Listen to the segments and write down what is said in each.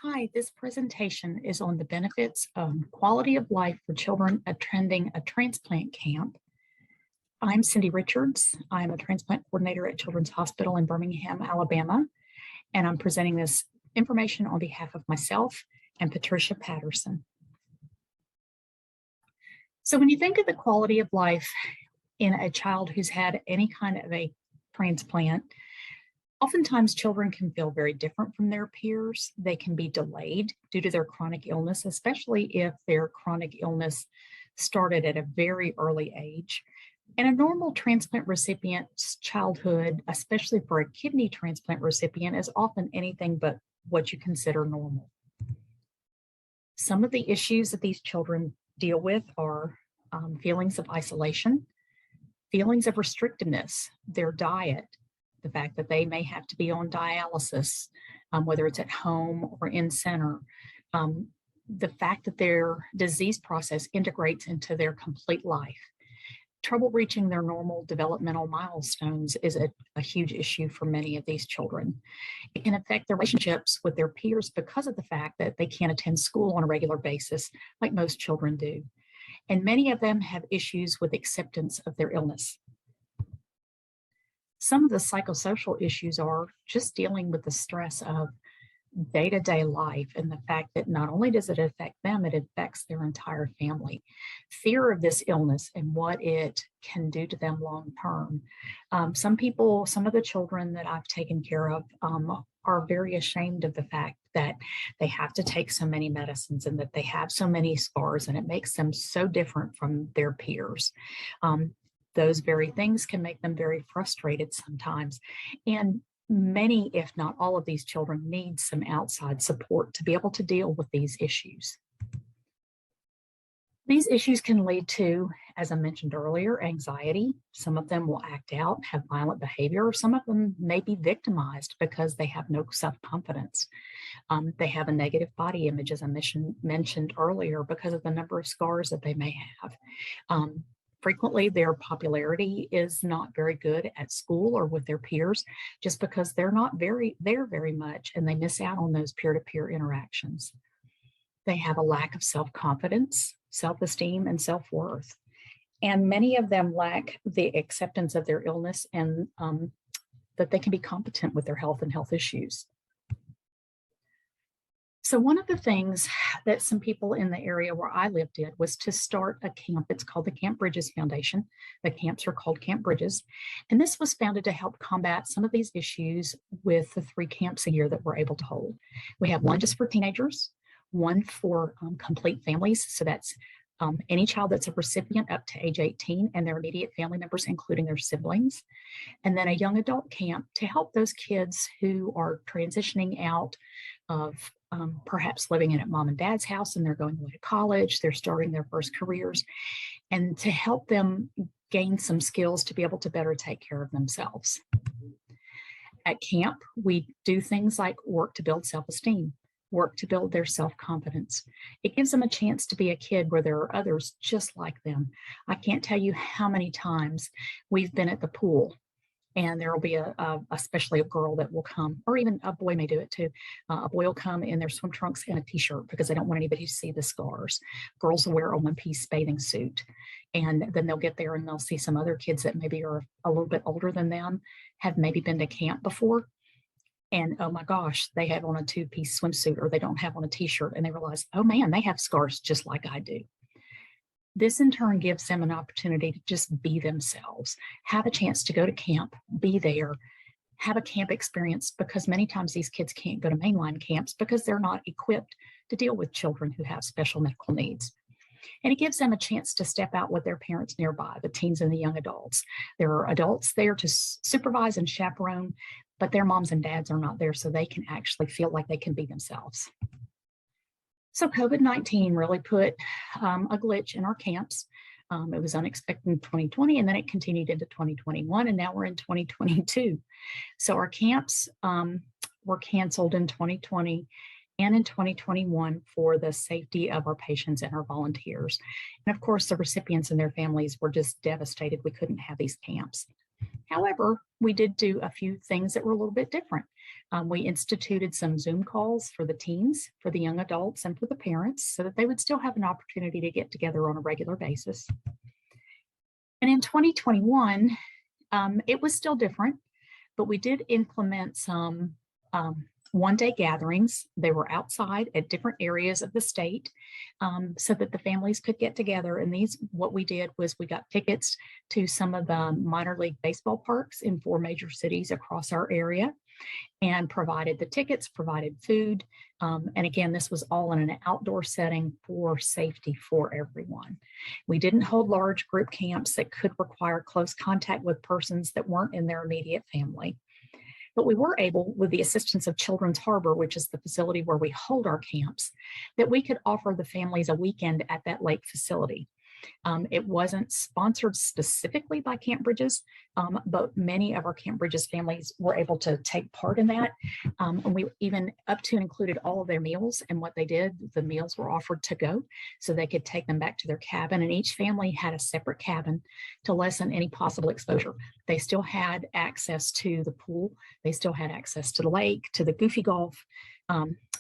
Hi, this presentation is on the benefits of quality of life for children attending a transplant camp. I'm Cindy Richards. I'm a transplant coordinator at Children's Hospital in Birmingham, Alabama, and I'm presenting this information on behalf of myself and Patricia Patterson. So when you think of the quality of life in a child who's had any kind of a transplant, oftentimes children can feel very different from their peers. They can be delayed due to their chronic illness, especially if their chronic illness started at a very early age. And a normal transplant recipient's childhood, especially for a kidney transplant recipient, is often anything but what you consider normal. Some of the issues that these children deal with are feelings of isolation, feelings of restrictiveness, their diet, the fact that they may have to be on dialysis, whether it's at home or in center, the fact that their disease process integrates into their complete life. Trouble reaching their normal developmental milestones is a huge issue for many of these children. It can affect their relationships with their peers because of the fact that they can't attend school on a regular basis like most children do. And many of them have issues with acceptance of their illness. Some of the psychosocial issues are just dealing with the stress of day-to-day life and the fact that not only does it affect them, it affects their entire family. Fear of this illness and what it can do to them long-term. Some of the children that I've taken care of are very ashamed of the fact that they have to take so many medicines and that they have so many scars, and it makes them so different from their peers. Those very things can make them very frustrated sometimes. And many, if not all of these children, need some outside support to be able to deal with these issues. These issues can lead to, as I mentioned earlier, anxiety. Some of them will act out, have violent behavior. Some of them may be victimized because they have no self-confidence. They have a negative body image, as I mentioned earlier, because of the number of scars that they may have. Frequently, their popularity is not very good at school or with their peers just because they're not there very much, and they miss out on those peer-to-peer interactions. They have a lack of self-confidence, self-esteem, and self-worth. And many of them lack the acceptance of their illness and that they can be competent with their health and health issues. So one of the things that some people in the area where I lived did was to start a camp. It's called the Camp Bridges Foundation. The camps are called Camp Bridges. And this was founded to help combat some of these issues with the 3 camps a year that we're able to hold. We have one just for teenagers, one for complete families. So that's any child that's a recipient up to age 18 and their immediate family members, including their siblings. And then a young adult camp to help those kids who are transitioning out of perhaps living in at mom and dad's house and they're going away to college, they're starting their first careers, and to help them gain some skills to be able to better take care of themselves. At camp, we do things like work to build self-esteem, work to build their self-confidence. It gives them a chance to be a kid where there are others just like them. I can't tell you how many times we've been at the pool and there will be especially a girl that will come, or even a boy may do it too. A boy will come in their swim trunks and a t-shirt because they don't want anybody to see the scars. Girls will wear a one-piece bathing suit. And then they'll get there and they'll see some other kids that maybe are a little bit older than them, have maybe been to camp before. And oh my gosh, they have on a 2-piece swimsuit or they don't have on a t-shirt, and they realize, oh man, they have scars just like I do. This in turn gives them an opportunity to just be themselves, have a chance to go to camp, be there, have a camp experience, because many times these kids can't go to mainline camps because they're not equipped to deal with children who have special medical needs. And it gives them a chance to step out with their parents nearby, the teens and the young adults. There are adults there to supervise and chaperone, but their moms and dads are not there, so they can actually feel like they can be themselves. So COVID-19 really put a glitch in our camps. It was unexpected in 2020, and then it continued into 2021, and now we're in 2022. So our camps were canceled in 2020 and in 2021 for the safety of our patients and our volunteers. And of course, the recipients and their families were just devastated we couldn't have these camps. However, we did do a few things that were a little bit different. We instituted some Zoom calls for the teens, for the young adults, and for the parents so that they would still have an opportunity to get together on a regular basis. And in 2021, it was still different, but we did implement some one-day gatherings. They were outside at different areas of the state so that the families could get together. And what we did was we got tickets to some of the minor league baseball parks in 4 major cities across our area and provided the tickets, provided food. And again, this was all in an outdoor setting for safety for everyone. We didn't hold large group camps that could require close contact with persons that weren't in their immediate family. But we were able, with the assistance of Children's Harbor, which is the facility where we hold our camps, that we could offer the families a weekend at that lake facility. It wasn't sponsored specifically by Camp Bridges, but many of our Camp Bridges families were able to take part in that. And we even up to included all of their meals. And what they did, the meals were offered to go so they could take them back to their cabin. And each family had a separate cabin to lessen any possible exposure. They still had access to the pool. They still had access to the lake, to the goofy golf.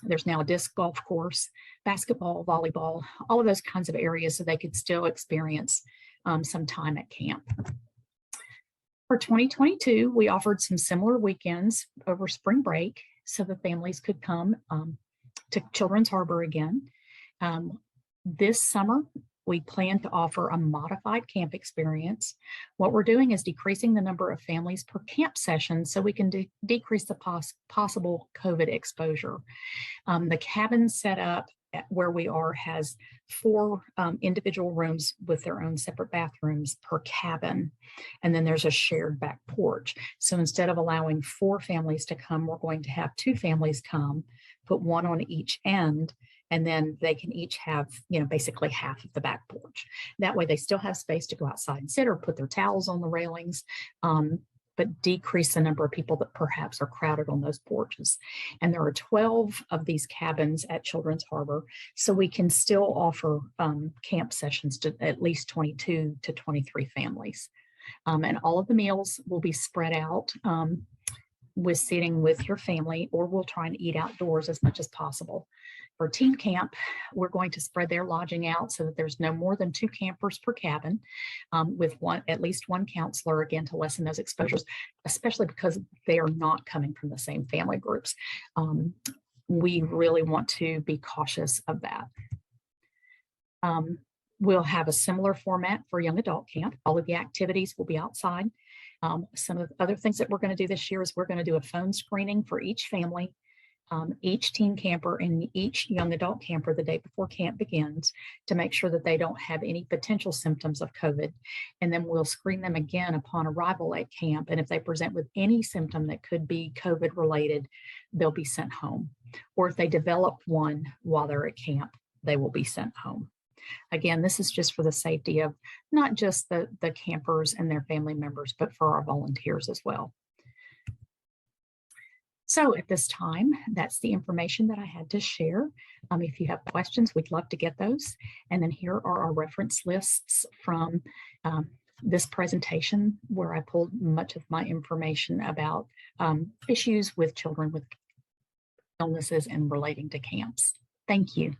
There's now a disc golf course, basketball, volleyball, all of those kinds of areas so they could still experience some time at camp. For 2022, we offered some similar weekends over spring break so the families could come to Children's Harbor again. This summer, we plan to offer a modified camp experience. What we're doing is decreasing the number of families per camp session so we can decrease the possible COVID exposure. The cabin set up where we are has 4 individual rooms with their own separate bathrooms per cabin. And then there's a shared back porch. So instead of allowing 4 families to come, we're going to have 2 families come, put 1 on each end, and then they can each have, basically half of the back porch. That way they still have space to go outside and sit or put their towels on the railings, but decrease the number of people that perhaps are crowded on those porches. And there are 12 of these cabins at Children's Harbor, so we can still offer camp sessions to at least 22 to 23 families. And all of the meals will be spread out with sitting with your family, or we'll try and eat outdoors as much as possible. For team camp, we're going to spread their lodging out so that there's no more than 2 campers per cabin, with at least one counselor, again, to lessen those exposures, especially because they are not coming from the same family groups. We really want to be cautious of that. We'll have a similar format for young adult camp. All of the activities will be outside. Some of the other things that we're going to do this year is we're going to do a phone screening for each family, each teen camper and each young adult camper the day before camp begins to make sure that they don't have any potential symptoms of COVID. And then we'll screen them again upon arrival at camp. And if they present with any symptom that could be COVID related, they'll be sent home. Or if they develop one while they're at camp, they will be sent home. Again, this is just for the safety of not just the campers and their family members, but for our volunteers as well. So at this time, that's the information that I had to share. If you have questions, we'd love to get those. And then here are our reference lists from this presentation, where I pulled much of my information about issues with children with illnesses and relating to camps. Thank you.